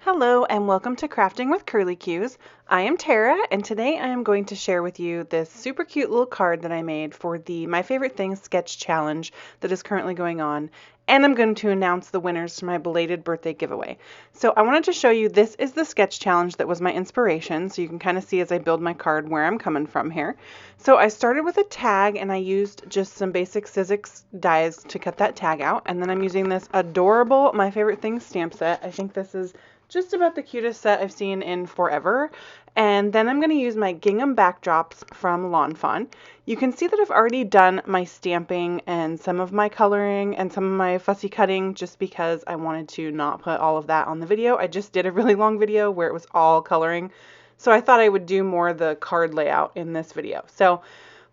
Hello and welcome to Crafting with Curly Cues. I am Tara and today I am going to share with you this super cute little card that I made for the My Favorite Things sketch challenge that is currently going on, and I'm going to announce the winners to my belated birthday giveaway. So I wanted to show you this is the sketch challenge that was my inspiration, so you can kind of see as I build my card where I'm coming from here. So I started with a tag and I used just some basic Sizzix dies to cut that tag out, and then I'm using this adorable My Favorite Things stamp set. I think this is just about the cutest set I've seen in forever. And then I'm going to use my gingham backdrops from Lawn Fawn. You can see that I've already done my stamping and some of my coloring and some of my fussy cutting just because I wanted to not put all of that on the video. I just did a really long video where it was all coloring. So I thought I would do more of the card layout in this video. So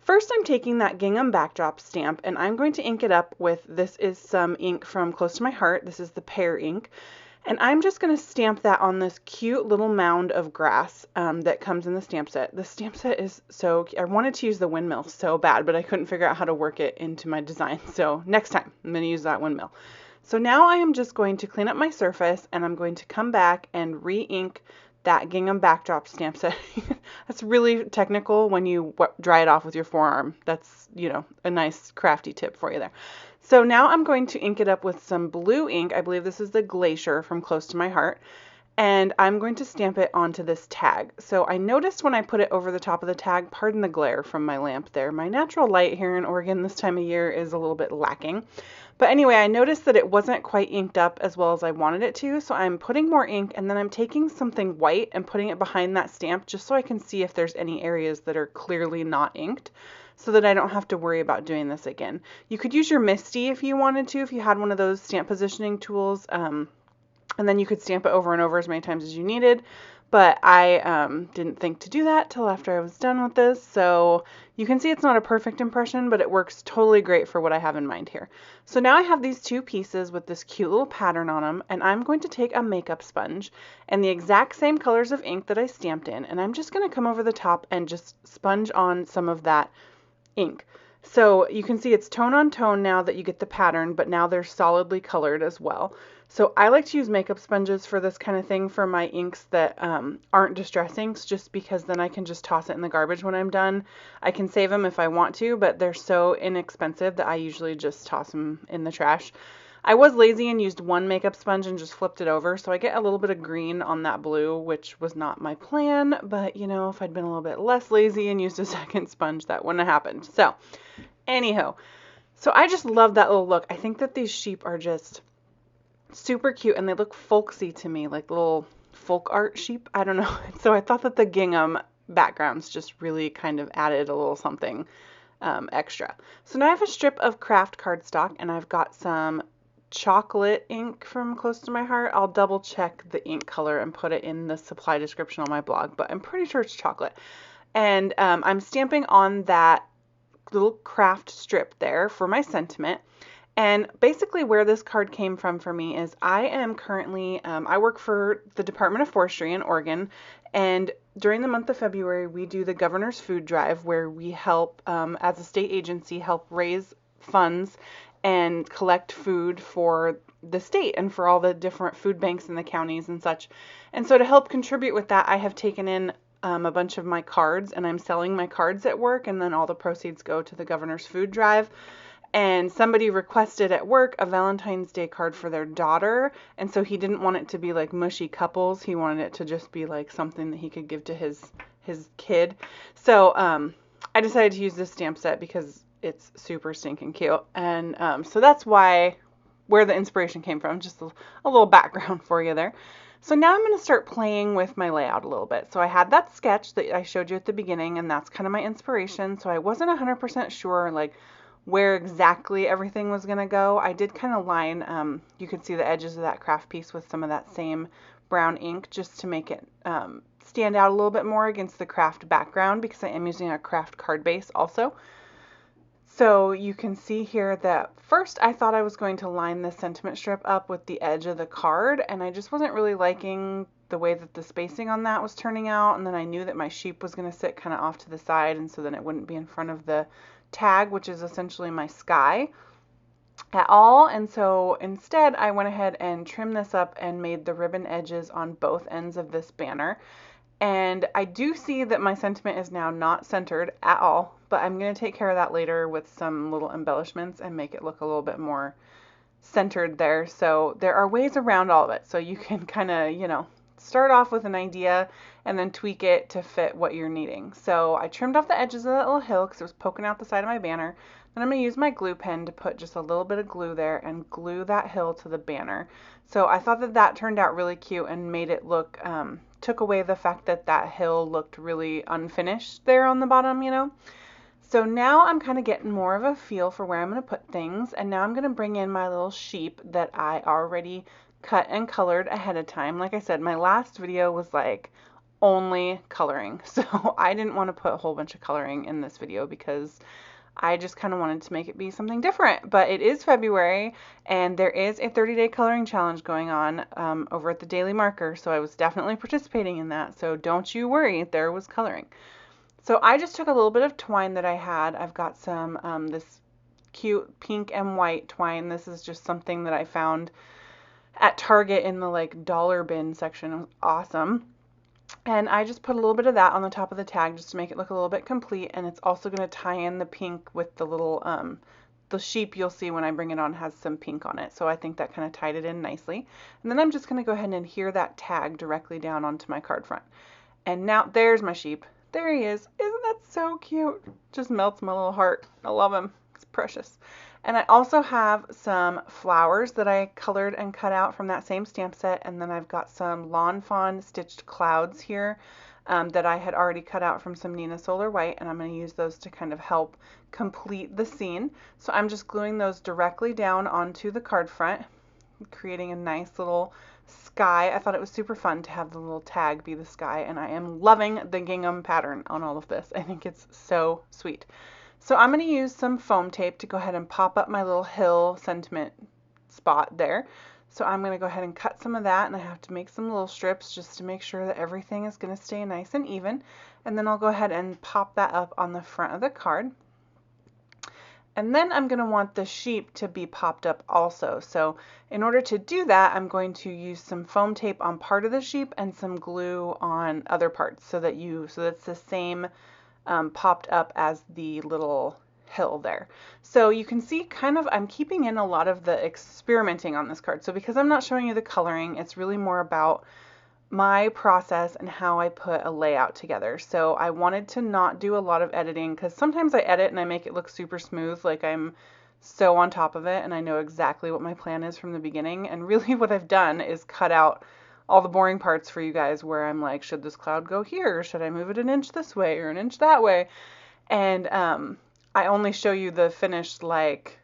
first I'm taking that gingham backdrop stamp and I'm going to ink it up with, this is some ink from Close to My Heart. This is the pear ink. And I'm just going to stamp that on this cute little mound of grass that comes in the stamp set. The stamp set is so cute. I wanted to use the windmill so bad, but I couldn't figure out how to work it into my design. So next time I'm going to use that windmill. So now I am just going to clean up my surface and I'm going to come back and re-ink that gingham backdrop stamp set. That's really technical when you dry it off with your forearm. That's, you know, a nice crafty tip for you there. So now I'm going to ink it up with some blue ink. I believe this is the Glacier from Close to My Heart. And I'm going to stamp it onto this tag. So I noticed when I put it over the top of the tag, pardon the glare from my lamp there, my natural light here in Oregon this time of year is a little bit lacking. But anyway, I noticed that it wasn't quite inked up as well as I wanted it to, so I'm putting more ink and then I'm taking something white and putting it behind that stamp just so I can see if there's any areas that are clearly not inked, so that I don't have to worry about doing this again. You could use your Misty if you wanted to, if you had one of those stamp positioning tools, and then you could stamp it over and over as many times as you needed. But I didn't think to do that till after I was done with this. So you can see it's not a perfect impression, but it works totally great for what I have in mind here. So now I have these two pieces with this cute little pattern on them, and I'm going to take a makeup sponge and the exact same colors of ink that I stamped in, and I'm just going to come over the top and just sponge on some of that ink. So you can see it's tone on tone now that you get the pattern, but now they're solidly colored as well. So I like to use makeup sponges for this kind of thing for my inks that aren't distress inks, just because then I can just toss it in the garbage when I'm done. I can save them if I want to, but they're so inexpensive that I usually just toss them in the trash. I was lazy and used one makeup sponge and just flipped it over, so I get a little bit of green on that blue, which was not my plan, but you know, if I'd been a little bit less lazy and used a second sponge, that wouldn't have happened. So anyhow, so I just love that little look. I think that these sheep are just super cute and they look folksy to me, like little folk art sheep. I don't know. So I thought that the gingham backgrounds just really kind of added a little something extra. So now I have a strip of craft cardstock and I've got some chocolate ink from Close to My Heart. I'll double check the ink color and put it in the supply description on my blog, but I'm pretty sure it's chocolate. And I'm stamping on that little craft strip there for my sentiment. And basically where this card came from for me is I am currently, I work for the Department of Forestry in Oregon, and during the month of February we do the Governor's Food Drive where we help, as a state agency, help raise funds and collect food for the state and for all the different food banks in the counties and such. And so to help contribute with that, I have taken in a bunch of my cards and I'm selling my cards at work, and then all the proceeds go to the Governor's Food Drive. And somebody requested at work a Valentine's Day card for their daughter, and so he didn't want it to be like mushy couples. He wanted it to just be like something that he could give to his kid. So I decided to use this stamp set because it's super stinking cute, and so that's where the inspiration came from. Just a little background for you there. So now I'm going to start playing with my layout a little bit. So I had that sketch that I showed you at the beginning, and that's kind of my inspiration. So I wasn't 100% sure like where exactly everything was going to go. I did kind of line, you can see the edges of that craft piece with some of that same brown ink just to make it stand out a little bit more against the craft background, because I am using a craft card base also. So you can see here that first I thought I was going to line this sentiment strip up with the edge of the card, and I just wasn't really liking the way that the spacing on that was turning out. And then I knew that my sheep was going to sit kind of off to the side, and so then it wouldn't be in front of the tag, which is essentially my sky. at all, and so instead I went ahead and trimmed this up and made the ribbon edges on both ends of this banner. And I do see that my sentiment is now not centered at all, but I'm going to take care of that later with some little embellishments and make it look a little bit more centered there. So there are ways around all of it. So you can kind of, start off with an idea and then tweak it to fit what you're needing. So I trimmed off the edges of that little hill because it was poking out the side of my banner. Then I'm going to use my glue pen to put just a little bit of glue there and glue that hill to the banner. So I thought that that turned out really cute and made it look, took away the fact that that hill looked really unfinished there on the bottom. So now I'm kind of getting more of a feel for where I'm going to put things, and now I'm going to bring in my little sheep that I already cut and colored ahead of time. Like I said, my last video was like only coloring, so I didn't want to put a whole bunch of coloring in this video because I just kind of wanted to make it be something different. But it is February, and there is a 30-day coloring challenge going on over at the Daily Marker, so I was definitely participating in that, so don't you worry, there was coloring. So I just took a little bit of twine that I had. I've got some this cute pink and white twine. This is just something that I found at Target in the like dollar bin section. It was awesome. And I just put a little bit of that on the top of the tag just to make it look a little bit complete. And it's also going to tie in the pink with the little, the sheep you'll see when I bring it on has some pink on it. So I think that kind of tied it in nicely. And then I'm just going to go ahead and adhere that tag directly down onto my card front. And now there's my sheep. There he is. Isn't that so cute? Just melts my little heart. I love him. It's precious. And I also have some flowers that I colored and cut out from that same stamp set. And then I've got some Lawn Fawn stitched clouds here that I had already cut out from some Nina Solar White. And I'm going to use those to kind of help complete the scene. So I'm just gluing those directly down onto the card front, creating a nice little sky. I thought it was super fun to have the little tag be the sky, and I am loving the gingham pattern on all of this. I think it's so sweet. So I'm going to use some foam tape to go ahead and pop up my little hill sentiment spot there. So I'm going to go ahead and cut some of that, and I have to make some little strips just to make sure that everything is going to stay nice and even. And then I'll go ahead and pop that up on the front of the card. And then I'm going to want the sheep to be popped up also. So in order to do that, I'm going to use some foam tape on part of the sheep and some glue on other parts so that's the same popped up as the little hill there. So you can see kind of I'm keeping in a lot of the experimenting on this card. So because I'm not showing you the coloring, it's really more about my process and how I put a layout together. So I wanted to not do a lot of editing because sometimes I edit and I make it look super smooth, like I'm so on top of it and I know exactly what my plan is from the beginning. And really what I've done is cut out all the boring parts for you guys where I'm like, should this cloud go here? Should I move it an inch this way or an inch that way? And I only show you the finished like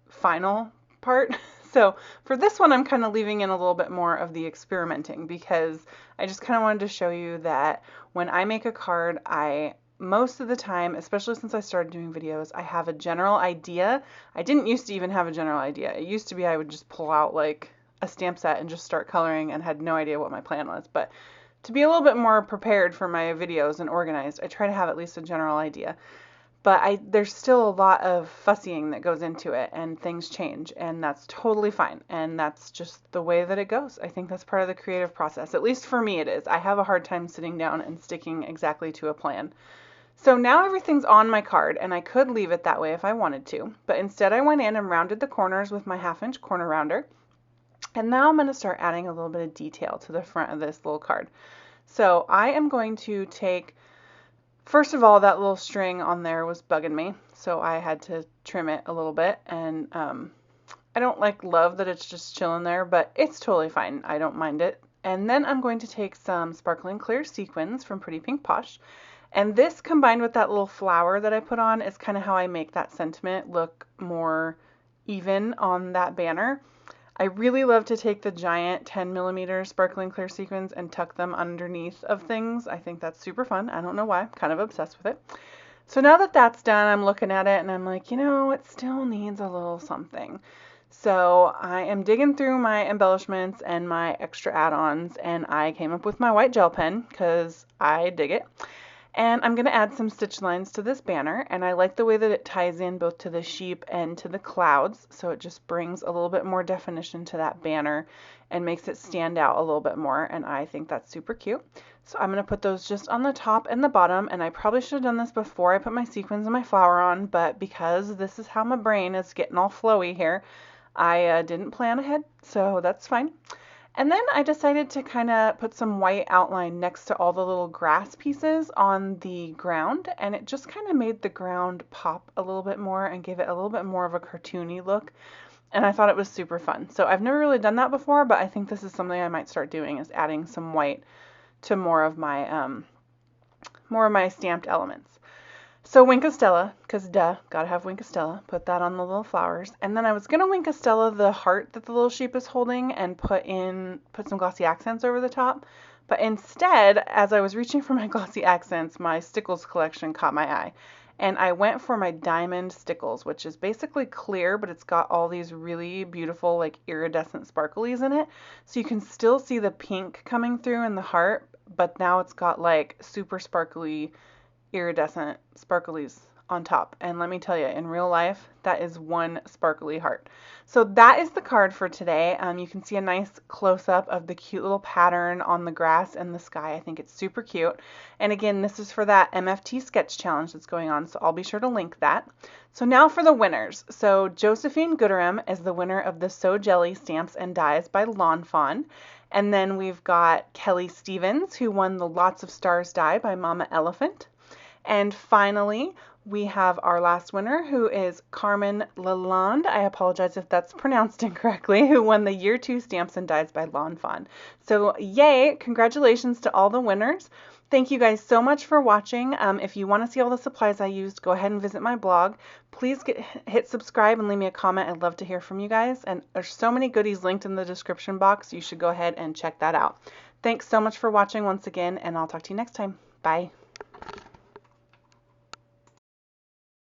final part. So for this one, I'm kind of leaving in a little bit more of the experimenting because I just kind of wanted to show you that when I make a card, most of the time, especially since I started doing videos, I have a general idea. I didn't used to even have a general idea. It used to be I would just pull out like a stamp set and just start coloring and had no idea what my plan was. But to be a little bit more prepared for my videos and organized, I try to have at least a general idea. But there's still a lot of fussying that goes into it and things change, and that's totally fine. And that's just the way that it goes. I think that's part of the creative process. At least for me it is. I have a hard time sitting down and sticking exactly to a plan. So now everything's on my card, and I could leave it that way if I wanted to. But instead I went in and rounded the corners with my 1/2-inch corner rounder. And now I'm going to start adding a little bit of detail to the front of this little card. So I am going to take, first of all, that little string on there was bugging me, so I had to trim it a little bit, and I don't love that it's just chilling there, but it's totally fine. I don't mind it. And then I'm going to take some sparkling clear sequins from Pretty Pink Posh, and this combined with that little flower that I put on is kind of how I make that sentiment look more even on that banner. I really love to take the giant 10mm sparkling clear sequins and tuck them underneath of things. I think that's super fun. I don't know why. I'm kind of obsessed with it. So now that that's done, I'm looking at it and I'm like, it still needs a little something. So I am digging through my embellishments and my extra add-ons, and I came up with my white gel pen because I dig it. And I'm going to add some stitch lines to this banner, and I like the way that it ties in both to the sheep and to the clouds, so it just brings a little bit more definition to that banner and makes it stand out a little bit more, and I think that's super cute. So I'm going to put those just on the top and the bottom, and I probably should have done this before I put my sequins and my flower on, but because this is how my brain is getting all flowy here, I didn't plan ahead, so that's fine. And then I decided to kind of put some white outline next to all the little grass pieces on the ground, and it just kind of made the ground pop a little bit more and gave it a little bit more of a cartoony look. And I thought it was super fun. So I've never really done that before, but I think this is something I might start doing, is adding some white to more of my stamped elements. So Wink of Stella, because duh, gotta have Wink of Stella. Put that on the little flowers. And then I was gonna Wink of Stella the heart that the little sheep is holding and put some glossy accents over the top. But instead, as I was reaching for my glossy accents, my stickles collection caught my eye. And I went for my diamond stickles, which is basically clear, but it's got all these really beautiful, like, iridescent sparklies in it. So you can still see the pink coming through in the heart, but now it's got like super sparkly iridescent sparklies on top. And let me tell you, in real life, that is one sparkly heart. So that is the card for today. You can see a nice close-up of the cute little pattern on the grass and the sky. I think it's super cute. And again, this is for that MFT sketch challenge that's going on, so I'll be sure to link that. So now for the winners. So Josephine Gooderham is the winner of the So Jelly Stamps and Dies by Lawn Fawn. And then we've got Kelly Stevens, who won the Lots of Stars die by Mama Elephant. And finally, we have our last winner, who is Carmen Lalonde. I apologize if that's pronounced incorrectly, who won the Year 2 Stamps and Dies by Lawn Fawn. So yay, congratulations to all the winners. Thank you guys so much for watching. If you want to see all the supplies I used, go ahead and visit my blog. Please hit subscribe and leave me a comment. I'd love to hear from you guys. And there's so many goodies linked in the description box. You should go ahead and check that out. Thanks so much for watching once again, and I'll talk to you next time. Bye.